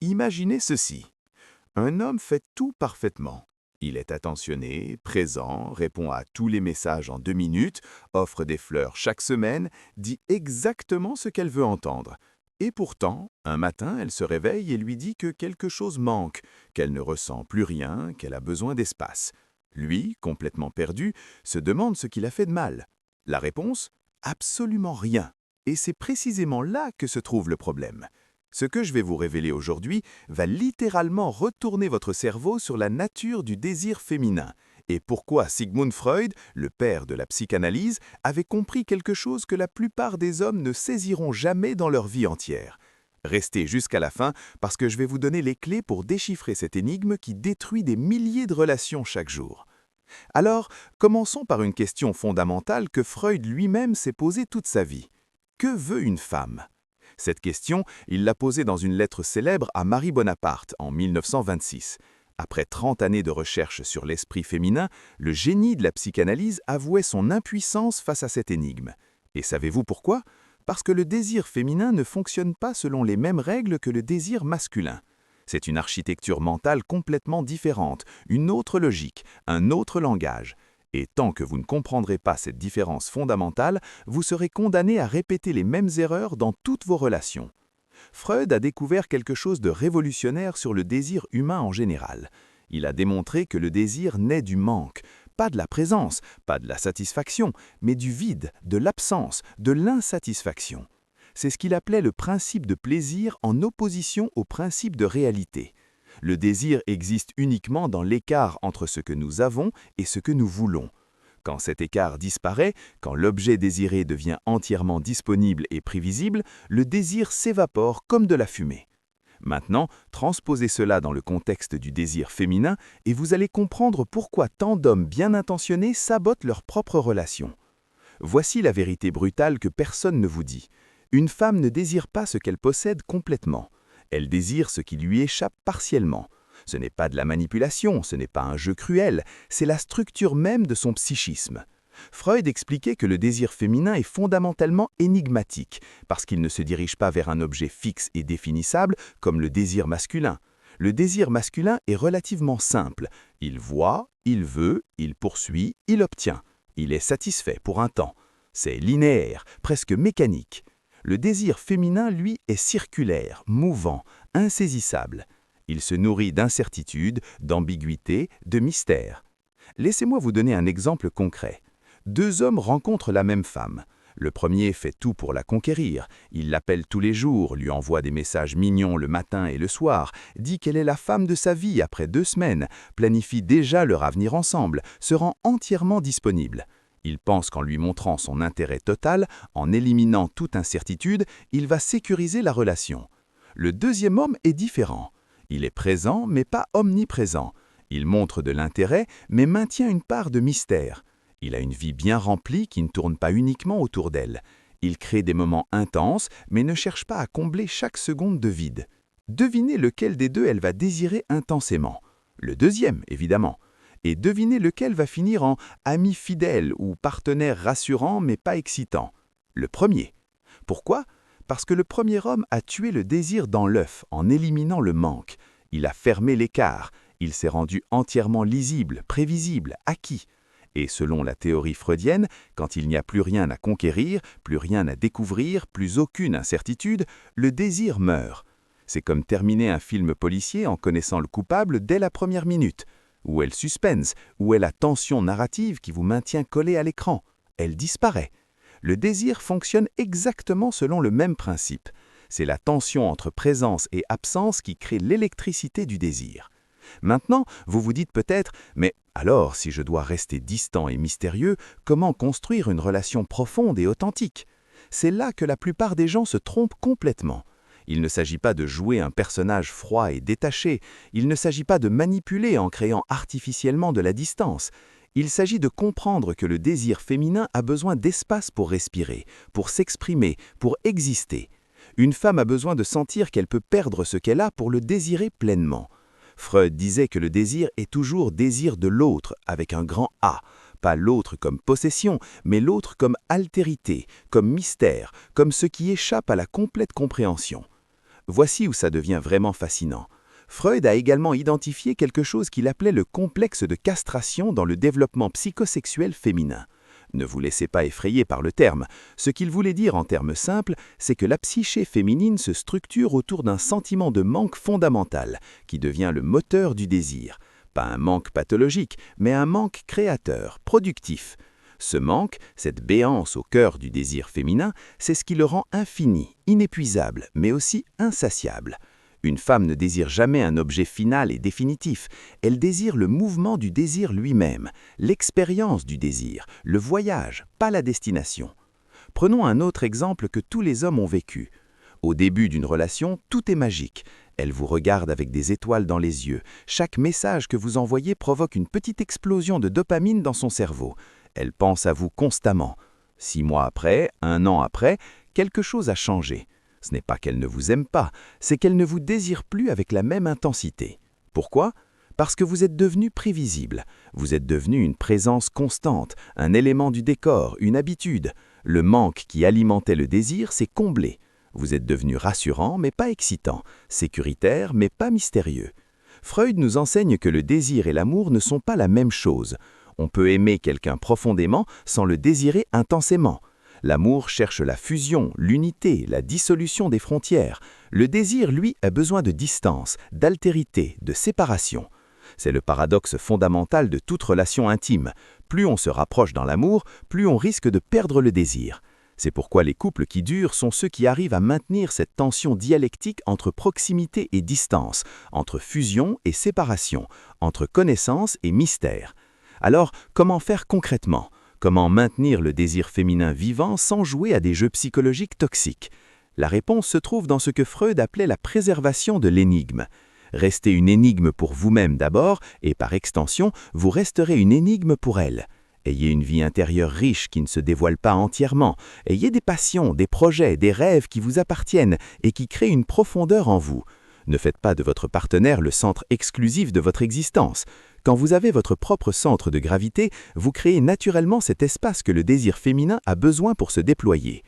Imaginez ceci. Un homme fait tout parfaitement. Il est attentionné, présent, répond à tous les messages en 2 minutes, offre des fleurs chaque semaine, dit exactement ce qu'elle veut entendre. Et pourtant, un matin, elle se réveille et lui dit que quelque chose manque, qu'elle ne ressent plus rien, qu'elle a besoin d'espace. Lui, complètement perdu, se demande ce qu'il a fait de mal. La réponse? Absolument rien. Et c'est précisément là que se trouve le problème. Ce que je vais vous révéler aujourd'hui va littéralement retourner votre cerveau sur la nature du désir féminin et pourquoi Sigmund Freud, le père de la psychanalyse, avait compris quelque chose que la plupart des hommes ne saisiront jamais dans leur vie entière. Restez jusqu'à la fin parce que je vais vous donner les clés pour déchiffrer cette énigme qui détruit des milliers de relations chaque jour. Alors, commençons par une question fondamentale que Freud lui-même s'est posée toute sa vie. Que veut une femme? Cette question, il l'a posée dans une lettre célèbre à Marie Bonaparte en 1926. Après 30 années de recherche sur l'esprit féminin, le génie de la psychanalyse avouait son impuissance face à cette énigme. Et savez-vous pourquoi? Parce que le désir féminin ne fonctionne pas selon les mêmes règles que le désir masculin. C'est une architecture mentale complètement différente, une autre logique, un autre langage. Et tant que vous ne comprendrez pas cette différence fondamentale, vous serez condamné à répéter les mêmes erreurs dans toutes vos relations. Freud a découvert quelque chose de révolutionnaire sur le désir humain en général. Il a démontré que le désir naît du manque, pas de la présence, pas de la satisfaction, mais du vide, de l'absence, de l'insatisfaction. C'est ce qu'il appelait le principe de plaisir en opposition au principe de réalité. Le désir existe uniquement dans l'écart entre ce que nous avons et ce que nous voulons. Quand cet écart disparaît, quand l'objet désiré devient entièrement disponible et prévisible, le désir s'évapore comme de la fumée. Maintenant, transposez cela dans le contexte du désir féminin et vous allez comprendre pourquoi tant d'hommes bien intentionnés sabotent leurs propres relations. Voici la vérité brutale que personne ne vous dit. Une femme ne désire pas ce qu'elle possède complètement. Elle désire ce qui lui échappe partiellement. Ce n'est pas de la manipulation, ce n'est pas un jeu cruel, c'est la structure même de son psychisme. Freud expliquait que le désir féminin est fondamentalement énigmatique, parce qu'il ne se dirige pas vers un objet fixe et définissable comme le désir masculin. Le désir masculin est relativement simple. Il voit, il veut, il poursuit, il obtient. Il est satisfait pour un temps. C'est linéaire, presque mécanique. Le désir féminin, lui, est circulaire, mouvant, insaisissable. Il se nourrit d'incertitude, d'ambiguïté, de mystère. Laissez-moi vous donner un exemple concret. Deux hommes rencontrent la même femme. Le premier fait tout pour la conquérir. Il l'appelle tous les jours, lui envoie des messages mignons le matin et le soir, dit qu'elle est la femme de sa vie après 2 semaines, planifie déjà leur avenir ensemble, se rend entièrement disponible. Il pense qu'en lui montrant son intérêt total, en éliminant toute incertitude, il va sécuriser la relation. Le deuxième homme est différent. Il est présent, mais pas omniprésent. Il montre de l'intérêt, mais maintient une part de mystère. Il a une vie bien remplie qui ne tourne pas uniquement autour d'elle. Il crée des moments intenses, mais ne cherche pas à combler chaque seconde de vide. Devinez lequel des deux elle va désirer intensément. Le deuxième, évidemment. Et devinez lequel va finir en ami fidèle ou partenaire rassurant mais pas excitant. Le premier. Pourquoi? Parce que le premier homme a tué le désir dans l'œuf en éliminant le manque. Il a fermé l'écart. Il s'est rendu entièrement lisible, prévisible, acquis. Et selon la théorie freudienne, quand il n'y a plus rien à conquérir, plus rien à découvrir, plus aucune incertitude, le désir meurt. C'est comme terminer un film policier en connaissant le coupable dès la première minute. Où est le suspense? Où est la tension narrative qui vous maintient collé à l'écran? Elle disparaît. Le désir fonctionne exactement selon le même principe. C'est la tension entre présence et absence qui crée l'électricité du désir. Maintenant, vous vous dites peut-être, mais alors, si je dois rester distant et mystérieux, comment construire une relation profonde et authentique? C'est là que la plupart des gens se trompent complètement. Il ne s'agit pas de jouer un personnage froid et détaché, il ne s'agit pas de manipuler en créant artificiellement de la distance. Il s'agit de comprendre que le désir féminin a besoin d'espace pour respirer, pour s'exprimer, pour exister. Une femme a besoin de sentir qu'elle peut perdre ce qu'elle a pour le désirer pleinement. Freud disait que le désir est toujours désir de l'autre avec un grand A, pas l'autre comme possession, mais l'autre comme altérité, comme mystère, comme ce qui échappe à la complète compréhension. voici où ça devient vraiment fascinant. Freud a également identifié quelque chose qu'il appelait le complexe de castration dans le développement psychosexuel féminin. Ne vous laissez pas effrayer par le terme. Ce qu'il voulait dire en termes simples, c'est que la psyché féminine se structure autour d'un sentiment de manque fondamental, qui devient le moteur du désir. Pas un manque pathologique, mais un manque créateur, productif. Ce manque, cette béance au cœur du désir féminin, c'est ce qui le rend infini, inépuisable, mais aussi insatiable. Une femme ne désire jamais un objet final et définitif, elle désire le mouvement du désir lui-même, l'expérience du désir, le voyage, pas la destination. Prenons un autre exemple que tous les hommes ont vécu. Au début d'une relation, tout est magique. Elle vous regarde avec des étoiles dans les yeux. Chaque message que vous envoyez provoque une petite explosion de dopamine dans son cerveau. Elle pense à vous constamment. 6 mois après, 1 an après, quelque chose a changé. Ce n'est pas qu'elle ne vous aime pas, c'est qu'elle ne vous désire plus avec la même intensité. Pourquoi ? Parce que vous êtes devenu prévisible. Vous êtes devenu une présence constante, un élément du décor, une habitude. Le manque qui alimentait le désir s'est comblé. Vous êtes devenu rassurant, mais pas excitant, sécuritaire, mais pas mystérieux. Freud nous enseigne que le désir et l'amour ne sont pas la même chose. On peut aimer quelqu'un profondément sans le désirer intensément. L'amour cherche la fusion, l'unité, la dissolution des frontières. Le désir, lui, a besoin de distance, d'altérité, de séparation. C'est le paradoxe fondamental de toute relation intime. Plus on se rapproche dans l'amour, plus on risque de perdre le désir. C'est pourquoi les couples qui durent sont ceux qui arrivent à maintenir cette tension dialectique entre proximité et distance, entre fusion et séparation, entre connaissance et mystère. Alors, comment faire concrètement ? Comment maintenir le désir féminin vivant sans jouer à des jeux psychologiques toxiques? La réponse se trouve dans ce que Freud appelait la préservation de l'énigme. Restez une énigme pour vous-même d'abord, et par extension, vous resterez une énigme pour elle. Ayez une vie intérieure riche qui ne se dévoile pas entièrement. Ayez des passions, des projets, des rêves qui vous appartiennent et qui créent une profondeur en vous. Ne faites pas de votre partenaire le centre exclusif de votre existence. Quand vous avez votre propre centre de gravité, vous créez naturellement cet espace que le désir féminin a besoin pour se déployer.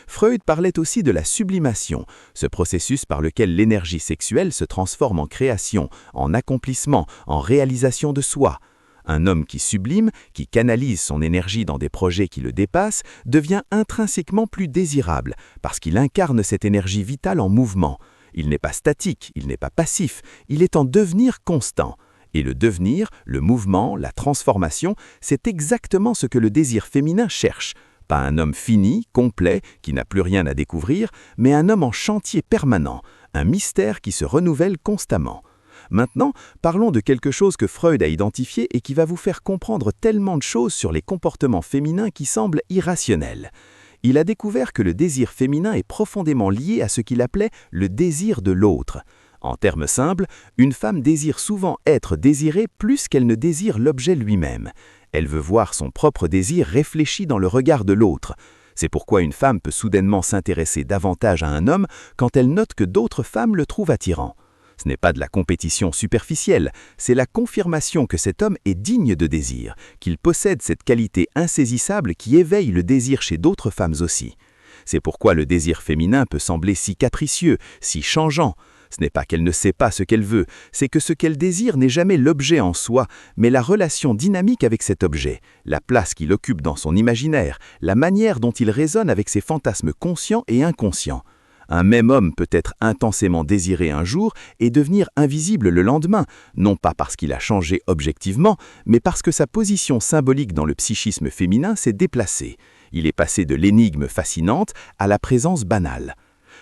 Freud parlait aussi de la sublimation, ce processus par lequel l'énergie sexuelle se transforme en création, en accomplissement, en réalisation de soi. Un homme qui sublime, qui canalise son énergie dans des projets qui le dépassent, devient intrinsèquement plus désirable, parce qu'il incarne cette énergie vitale en mouvement. Il n'est pas statique, il n'est pas passif, il est en devenir constant. Et le devenir, le mouvement, la transformation, c'est exactement ce que le désir féminin cherche. Pas un homme fini, complet, qui n'a plus rien à découvrir, mais un homme en chantier permanent, un mystère qui se renouvelle constamment. Maintenant, parlons de quelque chose que Freud a identifié et qui va vous faire comprendre tellement de choses sur les comportements féminins qui semblent irrationnels. Il a découvert que le désir féminin est profondément lié à ce qu'il appelait le désir de l'autre. En termes simples, une femme désire souvent être désirée plus qu'elle ne désire l'objet lui-même. Elle veut voir son propre désir réfléchi dans le regard de l'autre. C'est pourquoi une femme peut soudainement s'intéresser davantage à un homme quand elle note que d'autres femmes le trouvent attirant. Ce n'est pas de la compétition superficielle, c'est la confirmation que cet homme est digne de désir, qu'il possède cette qualité insaisissable qui éveille le désir chez d'autres femmes aussi. C'est pourquoi le désir féminin peut sembler si capricieux, si changeant. Ce n'est pas qu'elle ne sait pas ce qu'elle veut, c'est que ce qu'elle désire n'est jamais l'objet en soi, mais la relation dynamique avec cet objet, la place qu'il occupe dans son imaginaire, la manière dont il résonne avec ses fantasmes conscients et inconscients. Un même homme peut être intensément désiré un jour et devenir invisible le lendemain, non pas parce qu'il a changé objectivement, mais parce que sa position symbolique dans le psychisme féminin s'est déplacée. Il est passé de l'énigme fascinante à la présence banale.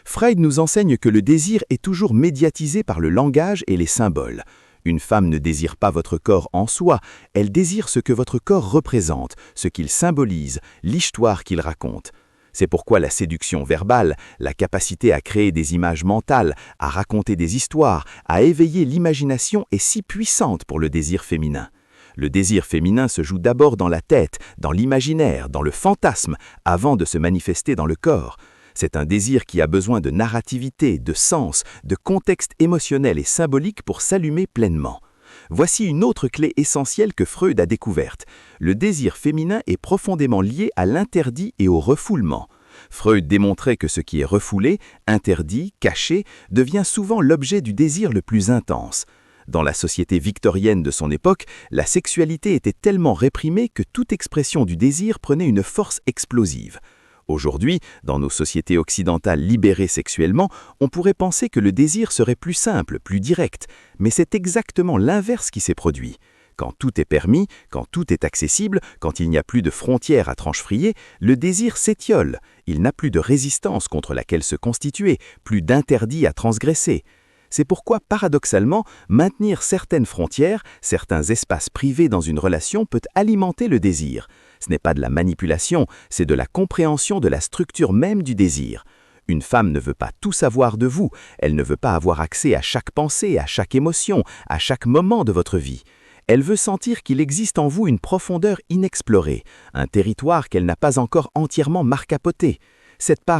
Freud nous enseigne que le désir est toujours médiatisé par le langage et les symboles. Une femme ne désire pas votre corps en soi, elle désire ce que votre corps représente, ce qu'il symbolise, l'histoire qu'il raconte. C'est pourquoi la séduction verbale, la capacité à créer des images mentales, à raconter des histoires, à éveiller l'imagination est si puissante pour le désir féminin. Le désir féminin se joue d'abord dans la tête, dans l'imaginaire, dans le fantasme, avant de se manifester dans le corps. C'est un désir qui a besoin de narrativité, de sens, de contexte émotionnel et symbolique pour s'allumer pleinement. Voici une autre clé essentielle que Freud a découverte. Le désir féminin est profondément lié à l'interdit et au refoulement. Freud démontrait que ce qui est refoulé, interdit, caché, devient souvent l'objet du désir le plus intense. Dans la société victorienne de son époque, la sexualité était tellement réprimée que toute expression du désir prenait une force explosive. Aujourd'hui, dans nos sociétés occidentales libérées sexuellement, on pourrait penser que le désir serait plus simple, plus direct, mais c'est exactement l'inverse qui s'est produit. Quand tout est permis, quand tout est accessible, quand il n'y a plus de frontières à tranche frayée, le désir s'étiole, il n'a plus de résistance contre laquelle se constituer, plus d'interdits à transgresser. C'est pourquoi, paradoxalement, maintenir certaines frontières, certains espaces privés dans une relation peut alimenter le désir. Ce n'est pas de la manipulation, c'est de la compréhension de la structure même du désir. Une femme ne veut pas tout savoir de vous, elle ne veut pas avoir accès à chaque pensée, à chaque émotion, à chaque moment de votre vie. Elle veut sentir qu'il existe en vous une profondeur inexplorée, un territoire qu'elle n'a pas encore entièrement marcapoté. Cette part